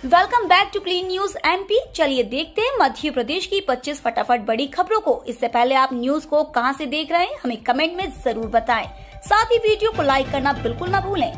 Welcome back to clean news MP. चलिए देखते हैं मध्य प्रदेश की 25 फटाफट बड़ी खबरों को। इससे पहले आप न्यूज को कहां से देख रहे हैं हमें कमेंट में जरूर बताएं। साथ ही वीडियो को लाइक करना बिल्कुल ना भूलें।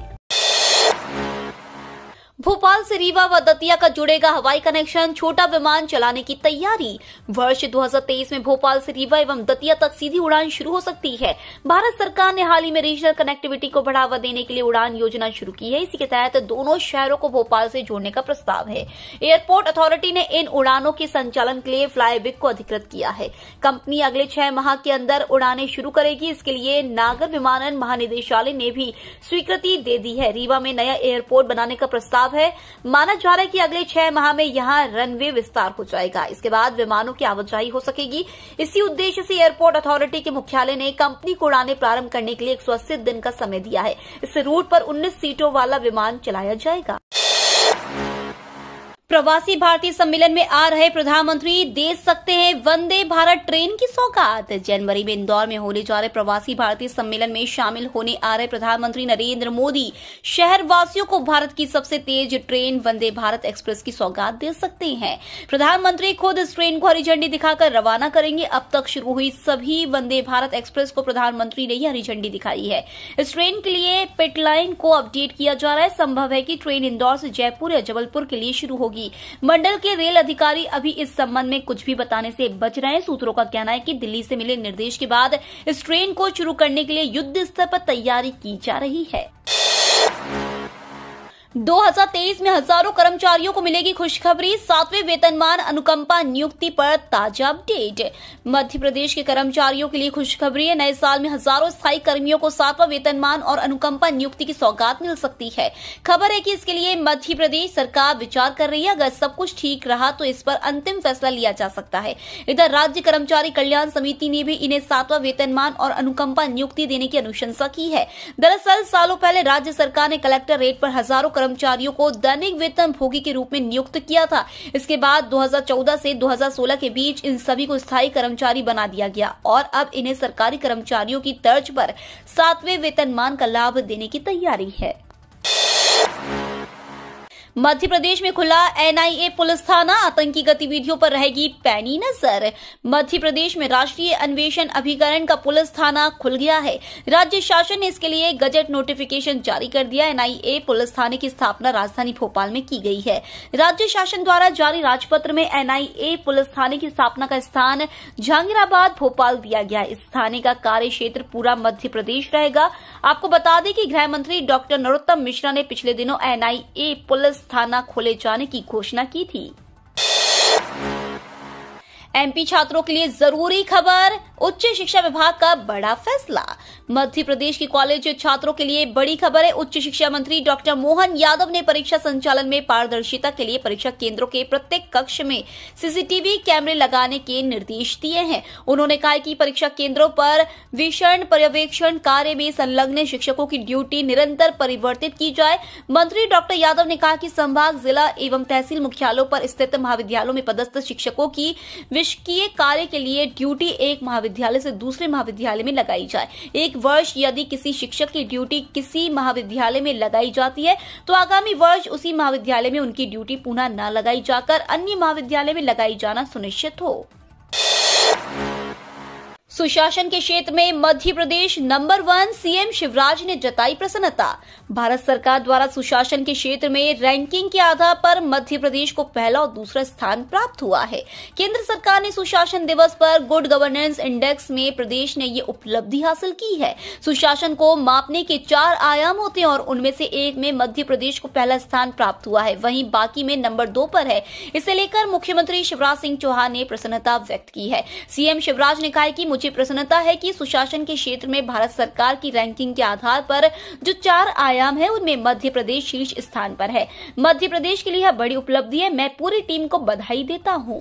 भोपाल से रीवा व दतिया का जुड़ेगा हवाई कनेक्शन, छोटा विमान चलाने की तैयारी। वर्ष 2023 में भोपाल से रीवा एवं दतिया तक सीधी उड़ान शुरू हो सकती है। भारत सरकार ने हाल ही में रीजनल कनेक्टिविटी को बढ़ावा देने के लिए उड़ान योजना शुरू की है। इसी के तहत दोनों शहरों को भोपाल से जोड़ने का प्रस्ताव है। एयरपोर्ट अथॉरिटी ने इन उड़ानों के संचालन के लिए फ्लाईविग को अधिकृत किया है। कंपनी अगले 6 माह के अंदर उड़ानें शुरू करेगी। इसके लिए नागर विमानन महानिदेशालय ने भी स्वीकृति दे दी है। रीवा में नया एयरपोर्ट बनाने का प्रस्ताव है। माना जा रहा है कि अगले 6 माह में यहां रनवे विस्तार हो जाएगा। इसके बाद विमानों की आवाजाही हो सकेगी। इसी उद्देश्य से एयरपोर्ट अथॉरिटी के मुख्यालय ने कंपनी को उड़ानें प्रारंभ करने के लिए 180 दिन का समय दिया है। इस रूट पर 19 सीटों वाला विमान चलाया जाएगा। प्रवासी भारतीय सम्मेलन में आ रहे प्रधानमंत्री दे सकते हैं वंदे भारत ट्रेन की सौगात। जनवरी में इंदौर में होने जा रहे प्रवासी भारतीय सम्मेलन में शामिल होने आ रहे प्रधानमंत्री नरेंद्र मोदी शहरवासियों को भारत की सबसे तेज ट्रेन वंदे भारत एक्सप्रेस की सौगात दे सकते हैं। प्रधानमंत्री खुद इस ट्रेन को हरी झंडी दिखाकर रवाना करेंगे। अब तक शुरू हुई सभी वंदे भारत एक्सप्रेस को प्रधानमंत्री ने ही हरी झंडी दिखाई है। इस ट्रेन के लिए पिट लाइन को अपडेट किया जा रहा है। संभव है कि ट्रेन इंदौर से जयपुर या जबलपुर के लिए शुरू होगी। मंडल के रेल अधिकारी अभी इस संबंध में कुछ भी बताने से बच रहे हैं। सूत्रों का कहना है कि दिल्ली से मिले निर्देश के बाद इस ट्रेन को शुरू करने के लिए युद्ध स्तर पर तैयारी की जा रही है। 2023 में हजारों कर्मचारियों को मिलेगी खुशखबरी। 7वें वेतनमान अनुकंपा नियुक्ति पर ताजा अपडेट। मध्य प्रदेश के कर्मचारियों के लिए खुशखबरी है। नए साल में हजारों स्थायी कर्मियों को 7वां वेतनमान और अनुकंपा नियुक्ति की सौगात मिल सकती है। खबर है कि इसके लिए मध्य प्रदेश सरकार विचार कर रही है। अगर सब कुछ ठीक रहा तो इस पर अंतिम फैसला लिया जा सकता है। इधर राज्य कर्मचारी कल्याण समिति ने भी इन्हें 7वां वेतनमान और अनुकंपा नियुक्ति देने की अनुशंसा की है। दरअसल सालों पहले राज्य सरकार ने कलेक्टर रेट पर हजारों कर्मचारियों को दैनिक वेतन भोगी के रूप में नियुक्त किया था। इसके बाद 2014 से 2016 के बीच इन सभी को स्थायी कर्मचारी बना दिया गया और अब इन्हें सरकारी कर्मचारियों की तर्ज पर 7वें वेतनमान का लाभ देने की तैयारी है। मध्य प्रदेश में खुला एनआईए पुलिस थाना, आतंकी गतिविधियों पर रहेगी पैनी नजर। मध्य प्रदेश में राष्ट्रीय अन्वेषण अभिकरण का पुलिस थाना खुल गया है। राज्य शासन ने इसके लिए गजट नोटिफिकेशन जारी कर दिया। एनआईए पुलिस थाने की स्थापना राजधानी भोपाल में की गई है। राज्य शासन द्वारा जारी राजपत्र में एनआईए पुलिस थाने की स्थापना का स्थान जहांगीराबाद भोपाल दिया गया। इस थाने का कार्य क्षेत्र पूरा मध्य प्रदेश रहेगा। आपको बता दें कि गृह मंत्री डॉक्टर नरोत्तम मिश्रा ने पिछले दिनों एनआईए पुलिस थाना खोले जाने की घोषणा की थी। एमपी छात्रों के लिए जरूरी खबर, उच्च शिक्षा विभाग का बड़ा फैसला। मध्य प्रदेश के कॉलेज छात्रों के लिए बड़ी खबर है। उच्च शिक्षा मंत्री डॉक्टर मोहन यादव ने परीक्षा संचालन में पारदर्शिता के लिए परीक्षा केंद्रों के प्रत्येक कक्ष में सीसीटीवी कैमरे लगाने के निर्देश दिए हैं। उन्होंने कहा कि परीक्षा केंद्रों पर विषण पर्यवेक्षण कार्य में संलग्न शिक्षकों की ड्यूटी निरंतर परिवर्तित की जाए। मंत्री डॉक्टर यादव ने कहा कि संभाग, जिला एवं तहसील मुख्यालयों पर स्थित महाविद्यालयों में पदस्थ शिक्षकों की विषकीय कार्य के लिए ड्यूटी एक महाविद्यालय से दूसरे महाविद्यालय में लगाई जाए। एक वर्ष यदि किसी शिक्षक की ड्यूटी किसी महाविद्यालय में लगाई जाती है तो आगामी वर्ष उसी महाविद्यालय में उनकी ड्यूटी पुनः न लगाई जाकर अन्य महाविद्यालय में लगाई जाना सुनिश्चित हो। सुशासन के क्षेत्र में मध्य प्रदेश नंबर 1, सीएम शिवराज ने जताई प्रसन्नता। भारत सरकार द्वारा सुशासन के क्षेत्र में रैंकिंग के आधार पर मध्य प्रदेश को पहला और दूसरा स्थान प्राप्त हुआ है। केंद्र सरकार ने सुशासन दिवस पर गुड गवर्नेंस इंडेक्स में प्रदेश ने ये उपलब्धि हासिल की है। सुशासन को मापने के 4 आयाम होते हैं और उनमें से एक में मध्य प्रदेश को पहला स्थान प्राप्त हुआ है, वहीं बाकी में नंबर 2 पर है। इसे लेकर मुख्यमंत्री शिवराज सिंह चौहान ने प्रसन्नता व्यक्त की है। सीएम शिवराज ने कहा कि मुझे प्रसन्नता है कि सुशासन के क्षेत्र में भारत सरकार की रैंकिंग के आधार पर जो 4 आयाम है उनमें मध्य प्रदेश शीर्ष स्थान पर है। मध्य प्रदेश के लिए यह बड़ी उपलब्धि है। मैं पूरी टीम को बधाई देता हूं।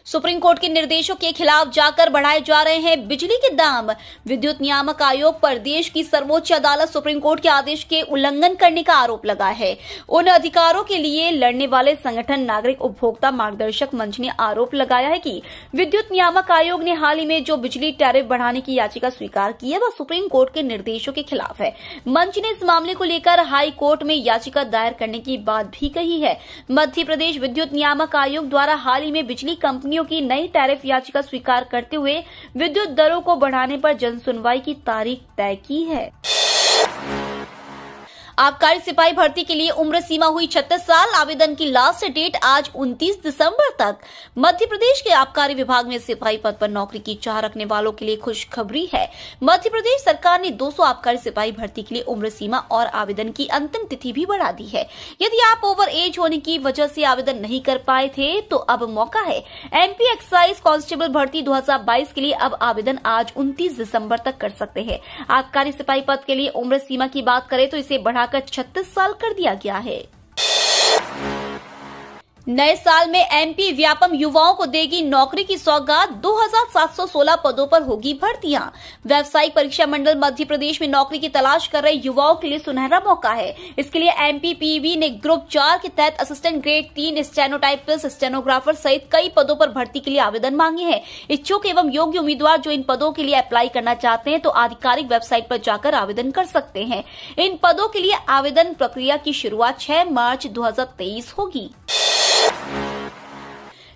सुप्रीम कोर्ट के निर्देशों के खिलाफ जाकर बढ़ाए जा रहे हैं बिजली के दाम। विद्युत नियामक आयोग पर देश की सर्वोच्च अदालत सुप्रीम कोर्ट के आदेश के उल्लंघन करने का आरोप लगा है। उन अधिकारों के लिए लड़ने वाले संगठन नागरिक उपभोक्ता मार्गदर्शक मंच ने आरोप लगाया है कि विद्युत नियामक आयोग ने हाल ही में जो बिजली टैरिफ बढ़ाने की याचिका स्वीकार की है वह सुप्रीम कोर्ट के निर्देशों के खिलाफ है। मंच ने इस मामले को लेकर हाई कोर्ट में याचिका दायर करने की बात भी कही है। मध्य प्रदेश विद्युत नियामक आयोग द्वारा हाल ही में बिजली कंपनियों की नई टैरिफ याचिका स्वीकार करते हुए विद्युत दरों को बढ़ाने पर जनसुनवाई की तारीख तय की है। आबकारी सिपाही भर्ती के लिए उम्र सीमा हुई 36 साल। आवेदन की लास्ट डेट आज 29 दिसंबर तक। मध्य प्रदेश के आबकारी विभाग में सिपाही पद पर नौकरी की चाह रखने वालों के लिए खुशखबरी है। मध्य प्रदेश सरकार ने 200 आबकारी सिपाही भर्ती के लिए उम्र सीमा और आवेदन की अंतिम तिथि भी बढ़ा दी है। यदि आप ओवर एज होने की वजह से आवेदन नहीं कर पाए थे तो अब मौका है। एमपी एक्साइज कांस्टेबल भर्ती 2022 के लिए अब आवेदन आज 29 दिसंबर तक कर सकते हैं। आबकारी सिपाही पद के लिए उम्र सीमा की बात करें तो इसे बढ़ा 36 साल कर दिया गया है। नए साल में एमपी व्यापम युवाओं को देगी नौकरी की सौगात। 2716 पदों पर होगी भर्तियां। व्यावसायिक परीक्षा मंडल मध्य प्रदेश में नौकरी की तलाश कर रहे युवाओं के लिए सुनहरा मौका है। इसके लिए एमपीपीबी ने ग्रुप 4 के तहत असिस्टेंट ग्रेड 3 स्टेनोटाइपिस्ट, स्टेनोग्राफर सहित कई पदों पर भर्ती के लिए आवेदन मांगे हैं। इच्छुक एवं योग्य उम्मीदवार जो इन पदों के लिए अप्लाई करना चाहते हैं तो आधिकारिक वेबसाइट पर जाकर आवेदन कर सकते हैं। इन पदों के लिए आवेदन प्रक्रिया की शुरुआत 6 मार्च 2023 होगी।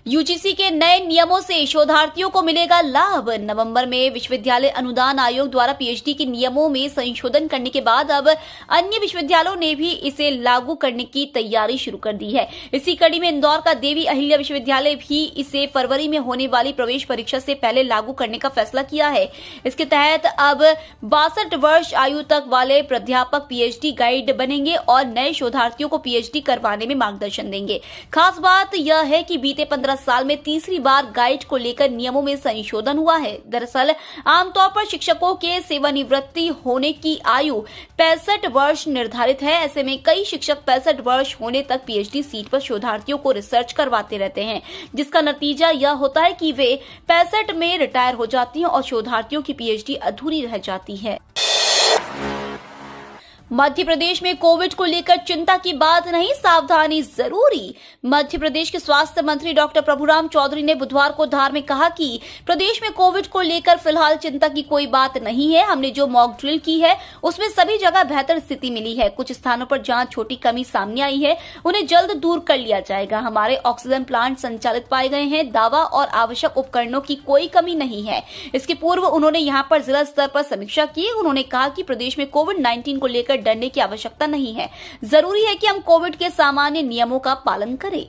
यूजीसी के नए नियमों से शोधार्थियों को मिलेगा लाभ। नवंबर में विश्वविद्यालय अनुदान आयोग द्वारा पीएचडी के नियमों में संशोधन करने के बाद अब अन्य विश्वविद्यालयों ने भी इसे लागू करने की तैयारी शुरू कर दी है। इसी कड़ी में इंदौर का देवी अहिल्या विश्वविद्यालय भी इसे फरवरी में होने वाली प्रवेश परीक्षा से पहले लागू करने का फैसला किया है। इसके तहत अब 62 वर्ष आयु तक वाले प्राध्यापक पीएचडी गाइड बनेंगे और नए शोधार्थियों को पीएचडी करवाने में मार्गदर्शन देंगे। खास बात यह है कि बीते 15 साल में तीसरी बार गाइड को लेकर नियमों में संशोधन हुआ है। दरअसल आमतौर पर शिक्षकों के सेवानिवृत्ति होने की आयु 65 वर्ष निर्धारित है। ऐसे में कई शिक्षक 65 वर्ष होने तक पीएचडी सीट पर शोधार्थियों को रिसर्च करवाते रहते हैं, जिसका नतीजा यह होता है कि वे 65 में रिटायर हो जाती हैं और शोधार्थियों की पीएचडी अधूरी रह जाती है। मध्य प्रदेश में कोविड को लेकर चिंता की बात नहीं, सावधानी जरूरी। मध्य प्रदेश के स्वास्थ्य मंत्री डॉक्टर प्रभुराम चौधरी ने बुधवार को धार में कहा कि प्रदेश में कोविड को लेकर फिलहाल चिंता की कोई बात नहीं है। हमने जो मॉक ड्रिल की है उसमें सभी जगह बेहतर स्थिति मिली है। कुछ स्थानों पर जहां छोटी कमी सामने आई है उन्हें जल्द दूर कर लिया जाएगा। हमारे ऑक्सीजन प्लांट संचालित पाए गए हैं। दवा और आवश्यक उपकरणों की कोई कमी नहीं है। इसके पूर्व उन्होंने यहां पर जिला स्तर पर समीक्षा की। उन्होंने कहा कि प्रदेश में कोविड-19 को लेकर डरने की आवश्यकता नहीं है। जरूरी है कि हम कोविड के सामान्य नियमों का पालन करें।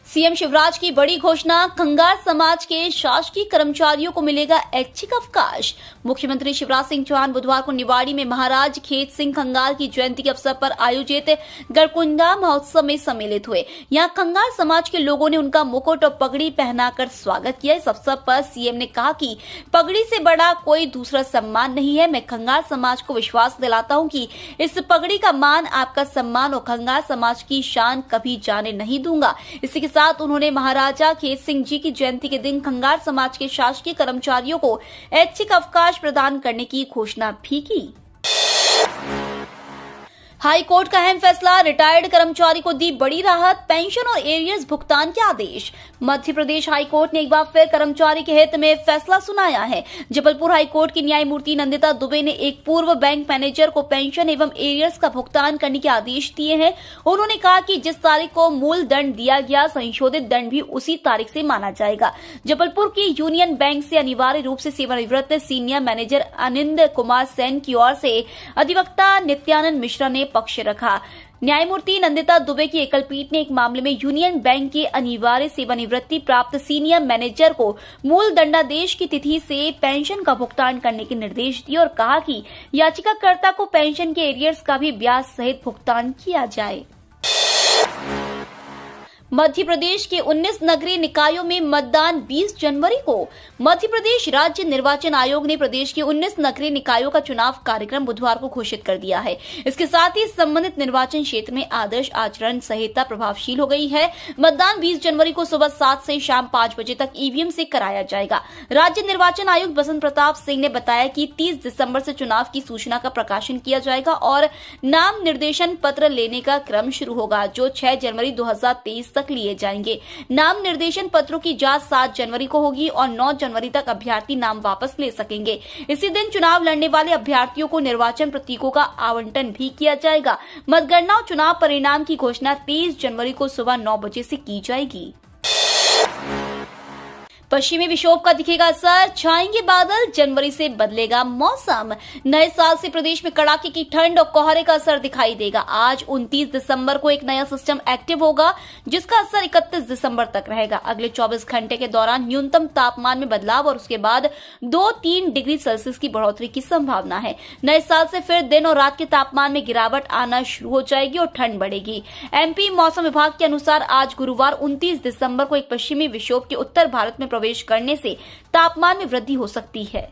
सीएम शिवराज की बड़ी घोषणा, खंगार समाज के शासकीय कर्मचारियों को मिलेगा ऐच्छिक अवकाश। मुख्यमंत्री शिवराज सिंह चौहान बुधवार को निवाड़ी में महाराज खेत सिंह खंगार की जयंती के अवसर पर आयोजित गरकुंडा महोत्सव में सम्मिलित हुए। यहां खंगार समाज के लोगों ने उनका मुकुट और पगड़ी पहनाकर स्वागत किया। इस अवसर पर सीएम ने कहा कि पगड़ी से बड़ा कोई दूसरा सम्मान नहीं है। मैं खंगार समाज को विश्वास दिलाता हूं कि इस पगड़ी का मान आपका सम्मान और खंगार समाज की शान कभी जाने नहीं दूंगा। इसी के साथ उन्होंने महाराजा खेत सिंह जी की जयंती के दिन खंगार समाज के शासकीय कर्मचारियों को ऐच्छिक अवकाश प्रदान करने की घोषणा भी की। हाई कोर्ट का अहम फैसला, रिटायर्ड कर्मचारी को दी बड़ी राहत। पेंशन और एरियर्स भुगतान के आदेश। मध्य प्रदेश हाई कोर्ट ने एक बार फिर कर्मचारी के हित में फैसला सुनाया है। जबलपुर हाई कोर्ट की न्यायमूर्ति नंदिता दुबे ने एक पूर्व बैंक मैनेजर को पेंशन एवं एरियर्स का भुगतान करने के आदेश दिए हैं। उन्होंने कहा कि जिस तारीख को मूल दंड दिया गया, संशोधित दंड भी उसी तारीख से माना जाएगा। जबलपुर की यूनियन बैंक से अनिवार्य रूप से सेवानिवृत्त सीनियर मैनेजर आनंद कुमार सेन की ओर से अधिवक्ता नित्यानंद मिश्रा ने पक्ष रखा। न्यायमूर्ति नंदिता दुबे की एकल पीठ ने एक मामले में यूनियन बैंक के अनिवार्य सेवानिवृत्ति प्राप्त सीनियर मैनेजर को मूल दंडादेश की तिथि से पेंशन का भुगतान करने के निर्देश दिए और कहा कि याचिकाकर्ता को पेंशन के एरियर्स का भी ब्याज सहित भुगतान किया जाए। मध्य प्रदेश के 19 नगरीय निकायों में मतदान 20 जनवरी को। मध्य प्रदेश राज्य निर्वाचन आयोग ने प्रदेश के 19 नगरीय निकायों का चुनाव कार्यक्रम बुधवार को घोषित कर दिया है। इसके साथ ही संबंधित निर्वाचन क्षेत्र में आदर्श आचरण संहिता प्रभावशील हो गई है। मतदान 20 जनवरी को सुबह 7 से शाम 5 बजे तक ईवीएम से कराया जाएगा। राज्य निर्वाचन आयुक्त बसंत प्रताप सिंह ने बताया कि 30 दिसंबर से चुनाव की सूचना का प्रकाशन किया जाएगा और नाम निर्देशन पत्र लेने का क्रम शुरू होगा, जो 6 जनवरी 2023 तक लिए जाएंगे। नाम निर्देशन पत्रों की जांच 7 जनवरी को होगी और 9 जनवरी तक अभ्यर्थी नाम वापस ले सकेंगे। इसी दिन चुनाव लड़ने वाले अभ्यर्थियों को निर्वाचन प्रतीकों का आवंटन भी किया जाएगा। मतगणना और चुनाव परिणाम की घोषणा 30 जनवरी को सुबह 9 बजे से की जाएगी। पश्चिमी विक्षोभ का दिखेगा असर, छाएंगे बादल, जनवरी से बदलेगा मौसम। नए साल से प्रदेश में कड़ाके की ठंड और कोहरे का असर दिखाई देगा। आज 29 दिसंबर को एक नया सिस्टम एक्टिव होगा, जिसका असर 31 दिसंबर तक रहेगा। अगले 24 घंटे के दौरान न्यूनतम तापमान में बदलाव और उसके बाद 2-3 डिग्री सेल्सियस की बढ़ोतरी की संभावना है। नए साल से फिर दिन और रात के तापमान में गिरावट आना शुरू हो जाएगी और ठंड बढ़ेगी। एमपी मौसम विभाग के अनुसार आज गुरुवार 29 दिसंबर को एक पश्चिमी विक्षोभ के उत्तर भारत में प्रवेश करने से तापमान में वृद्धि हो सकती है।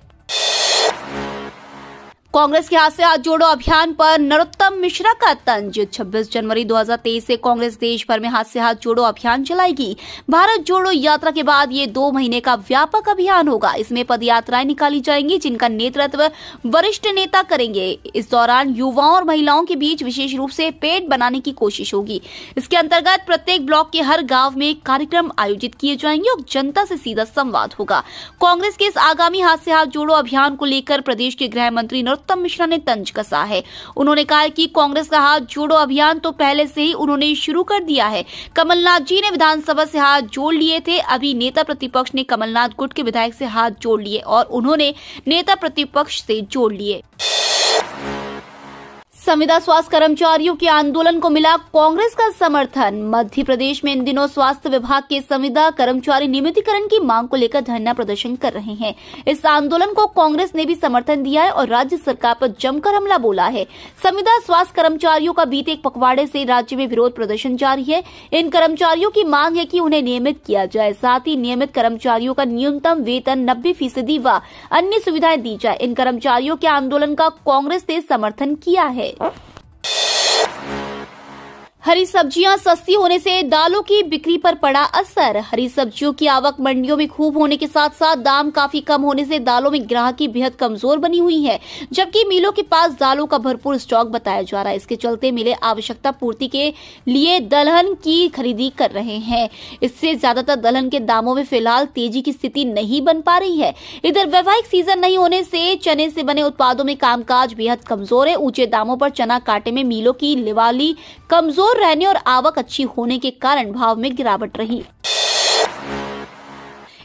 कांग्रेस के हाथ से हाथ जोड़ो अभियान पर नरोत्तम मिश्रा का तंज। 26 जनवरी 2023 से कांग्रेस देश भर में हाथ से हाथ जोड़ो अभियान चलाएगी। भारत जोड़ो यात्रा के बाद ये 2 महीने का व्यापक अभियान होगा। इसमें पद यात्राएं निकाली जाएंगी, जिनका नेतृत्व वरिष्ठ नेता करेंगे। इस दौरान युवाओं और महिलाओं के बीच विशेष रूप से पेट बनाने की कोशिश होगी। इसके अंतर्गत प्रत्येक ब्लॉक के हर गाँव में कार्यक्रम आयोजित किए जाएंगे और जनता से सीधा संवाद होगा। कांग्रेस के इस आगामी हाथ से हाथ जोड़ो अभियान को लेकर प्रदेश के गृह मंत्री नरोत्तम मिश्रा ने तंज कसा है। उन्होंने कहा कि कांग्रेस का हाथ जोड़ो अभियान तो पहले से ही उन्होंने शुरू कर दिया है। कमलनाथ जी ने विधानसभा से हाथ जोड़ लिए थे। अभी नेता प्रतिपक्ष ने कमलनाथ गुट के विधायक से हाथ जोड़ लिए और उन्होंने नेता प्रतिपक्ष से जोड़ लिए। संविदा स्वास्थ्य कर्मचारियों के आंदोलन को मिला कांग्रेस का समर्थन। मध्य प्रदेश में इन दिनों स्वास्थ्य विभाग के संविदा कर्मचारी नियमितीकरण की मांग को लेकर धरना प्रदर्शन कर रहे हैं। इस आंदोलन को कांग्रेस ने भी समर्थन दिया है और राज्य सरकार पर जमकर हमला बोला है। संविदा स्वास्थ्य कर्मचारियों का बीते एक पखवाड़े से राज्य में विरोध प्रदर्शन जारी है। इन कर्मचारियों की मांग है कि उन्हें नियमित किया जाए, साथ ही नियमित कर्मचारियों का न्यूनतम वेतन 90% व अन्य सुविधाएं दी जाए। इन कर्मचारियों के आंदोलन का कांग्रेस ने समर्थन किया है। हरी सब्जियां सस्ती होने से दालों की बिक्री पर पड़ा असर। हरी सब्जियों की आवक मंडियों में खूब होने के साथ साथ दाम काफी कम होने से दालों में ग्राहकी बेहद कमजोर बनी हुई है, जबकि मिलों के पास दालों का भरपूर स्टॉक बताया जा रहा है। इसके चलते मिले आवश्यकता पूर्ति के लिए दलहन की खरीदी कर रहे हैं। इससे ज्यादातर दलहन के दामों में फिलहाल तेजी की स्थिति नहीं बन पा रही है। इधर वैवाहिक सीजन नहीं होने से चने से बने उत्पादों में कामकाज बेहद कमजोर है। ऊंचे दामों पर चना काटे में मिलों की लिवाली कमजोर रहने और आवक अच्छी होने के कारण भाव में गिरावट रही।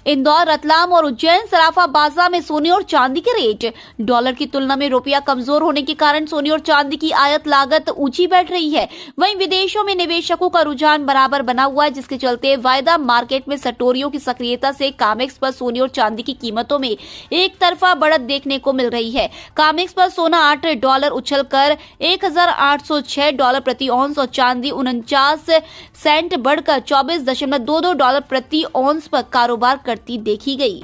इंदौर, रतलाम और उज्जैन सराफा बाजार में सोने और चांदी के रेट। डॉलर की तुलना में रुपया कमजोर होने के कारण सोने और चांदी की आयात लागत ऊंची बैठ रही है। वहीं विदेशों में निवेशकों का रुझान बराबर बना हुआ है, जिसके चलते वायदा मार्केट में सटोरियों की सक्रियता से कामेक्स पर सोने और चांदी की कीमतों में एक तरफा बढ़त देखने को मिल रही है। कामेक्स पर सोना $8 उछलकर $1,806 प्रति औंस और चांदी 49 सेंट बढ़कर $24.22 प्रति औंस पर कारोबार करती देखी गई।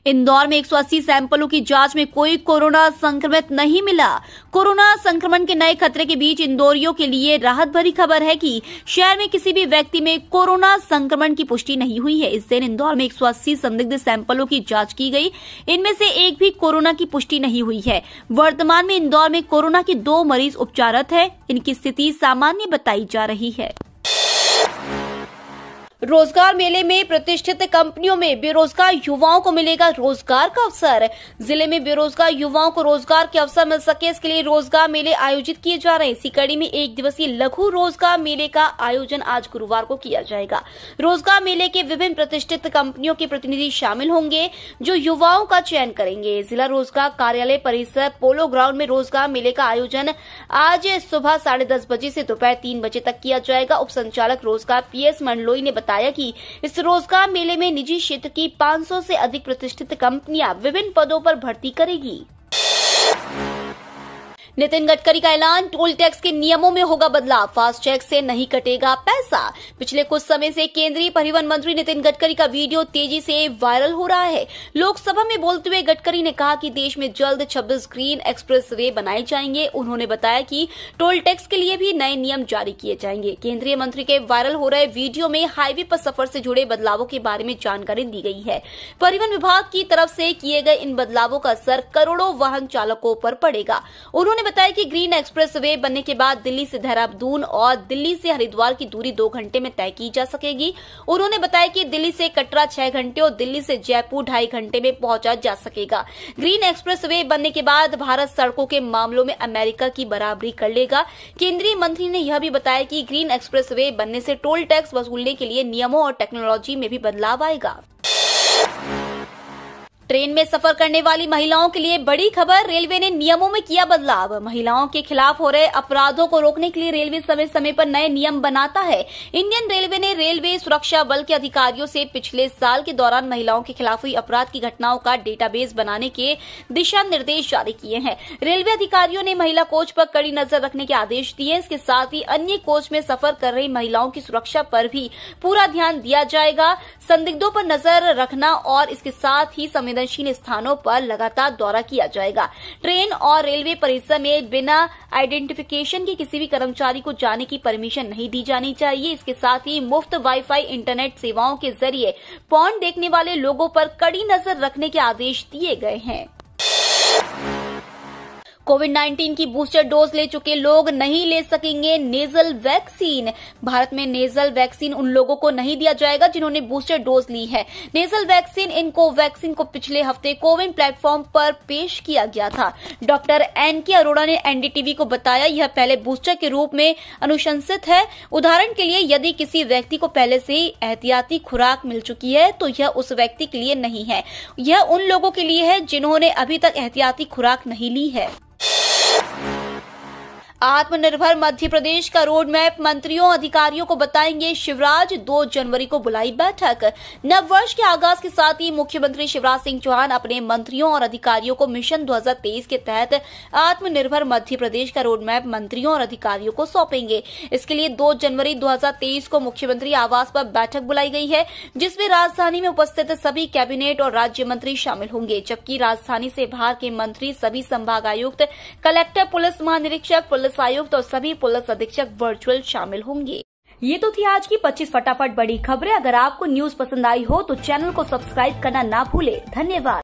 इंदौर में 180 सैंपलों की जांच में कोई कोरोना संक्रमित नहीं मिला। कोरोना संक्रमण के नए खतरे के बीच इंदौरियों के लिए राहत भरी खबर है कि शहर में किसी भी व्यक्ति में कोरोना संक्रमण की पुष्टि नहीं हुई है। इस दिन इंदौर में 180 संदिग्ध सैंपलों की जांच की गई। इनमें से एक भी कोरोना की पुष्टि नहीं हुई है। वर्तमान में इंदौर में कोरोना के 2 मरीज उपचाररत हैं। इनकी स्थिति सामान्य बताई जा रही है। रोजगार मेले में प्रतिष्ठित कंपनियों में बेरोजगार युवाओं को मिलेगा रोजगार का अवसर। जिले में बेरोजगार युवाओं को रोजगार के अवसर मिल सके, इसके लिए रोजगार मेले आयोजित किए जा रहे हैं। इसी कड़ी में 1 दिवसीय लघु रोजगार मेले का आयोजन आज गुरुवार को किया जाएगा। रोजगार मेले के विभिन्न प्रतिष्ठित कंपनियों के प्रतिनिधि शामिल होंगे, जो युवाओं का चयन करेंगे। जिला रोजगार कार्यालय परिसर पोलो ग्राउंड में रोजगार मेले का आयोजन आज सुबह 10:30 बजे से दोपहर 3 बजे तक किया जाएगा। उप संचालक रोजगार PS मंडलोई ने बताया कि इस रोजगार मेले में निजी क्षेत्र की 500 से अधिक प्रतिष्ठित कंपनियां विभिन्न पदों पर भर्ती करेगी। नितिन गडकरी का ऐलान, टोल टैक्स के नियमों में होगा बदलाव, फास्टैग से नहीं कटेगा पैसा। पिछले कुछ समय से केंद्रीय परिवहन मंत्री नितिन गडकरी का वीडियो तेजी से वायरल हो रहा है। लोकसभा में बोलते हुए गडकरी ने कहा कि देश में जल्द 26 ग्रीन एक्सप्रेसवे बनाए जाएंगे। उन्होंने बताया कि टोल टैक्स के लिए भी नए नियम जारी किए जाएंगे। केंद्रीय मंत्री के वायरल हो रहे वीडियो में हाईवे पर सफर से जुड़े बदलावों के बारे में जानकारी दी गई है। परिवहन विभाग की तरफ से किए गए इन बदलावों का असर करोड़ों वाहन चालकों पर पड़ेगा। उन्होंने बताया कि ग्रीन एक्सप्रेसवे बनने के बाद दिल्ली से देहरादून और दिल्ली से हरिद्वार की दूरी 2 घंटे में तय की जा सकेगी। उन्होंने बताया कि दिल्ली से कटरा 6 घंटे और दिल्ली से जयपुर 2.5 घंटे में पहुंचा जा सकेगा। ग्रीन एक्सप्रेसवे बनने के बाद भारत सड़कों के मामलों में अमेरिका की बराबरी कर लेगा। केंद्रीय मंत्री ने यह भी बताया कि ग्रीन एक्सप्रेसवे बनने से टोल टैक्स वसूलने के लिए नियमों और टेक्नोलॉजी में भी बदलाव आएगा। ट्रेन में सफर करने वाली महिलाओं के लिए बड़ी खबर, रेलवे ने नियमों में किया बदलाव। महिलाओं के खिलाफ हो रहे अपराधों को रोकने के लिए रेलवे समय समय पर नए नियम बनाता है। इंडियन रेलवे ने रेलवे सुरक्षा बल के अधिकारियों से पिछले साल के दौरान महिलाओं के खिलाफ हुई अपराध की घटनाओं का डेटाबेस बनाने के दिशा निर्देश जारी किए हैं। रेलवे अधिकारियों ने महिला कोच पर कड़ी नजर रखने के आदेश दिए। इसके साथ ही अन्य कोच में सफर कर रही महिलाओं की सुरक्षा पर भी पूरा ध्यान दिया जाएगा। संदिग्धों पर नजर रखना और इसके साथ ही संवेदनशील स्थानों पर लगातार दौरा किया जाएगा। ट्रेन और रेलवे परिसर में बिना आइडेंटिफिकेशन के किसी भी कर्मचारी को जाने की परमिशन नहीं दी जानी चाहिए। इसके साथ ही मुफ्त वाईफाई इंटरनेट सेवाओं के जरिए पॉर्न देखने वाले लोगों पर कड़ी नजर रखने के आदेश दिए गए हैं। कोविड-19 की बूस्टर डोज ले चुके लोग नहीं ले सकेंगे नेजल वैक्सीन। भारत में नेजल वैक्सीन उन लोगों को नहीं दिया जाएगा जिन्होंने बूस्टर डोज ली है। नेजल वैक्सीन इन कोवैक्सीन को पिछले हफ्ते कोविन प्लेटफॉर्म पर पेश किया गया था। Doctor NK. अरोड़ा ने एनडीटीवी को बताया, यह पहले बूस्टर के रूप में अनुशंसित है। उदाहरण के लिए यदि किसी व्यक्ति को पहले से ही एहतियाती खुराक मिल चुकी है तो यह उस व्यक्ति के लिए नहीं है। यह उन लोगों के लिए है जिन्होंने अभी तक एहतियाती खुराक नहीं ली है। आत्मनिर्भर मध्य प्रदेश का रोड मैप मंत्रियों अधिकारियों को बताएंगे शिवराज। 2 जनवरी को बुलाई बैठक। नववर्ष के आगाज के साथ ही मुख्यमंत्री शिवराज सिंह चौहान अपने मंत्रियों और अधिकारियों को मिशन 2023 के तहत आत्मनिर्भर मध्य प्रदेश का रोड मैप मंत्रियों और अधिकारियों को सौंपेंगे। इसके लिए 2 जनवरी 2023 को मुख्यमंत्री आवास पर बैठक बुलाई गई है, जिसमें राजधानी में उपस्थित सभी कैबिनेट और राज्य मंत्री शामिल होंगे, जबकि राजधानी से बाहर के मंत्री, सभी संभागायुक्त, कलेक्टर, पुलिस महानिरीक्षक, पुलिस आयुक्त और सभी पुलिस अधीक्षक वर्चुअल शामिल होंगे। ये तो थी आज की 25 फटाफट बड़ी खबरें। अगर आपको न्यूज पसंद आई हो तो चैनल को सब्सक्राइब करना ना भूले। धन्यवाद।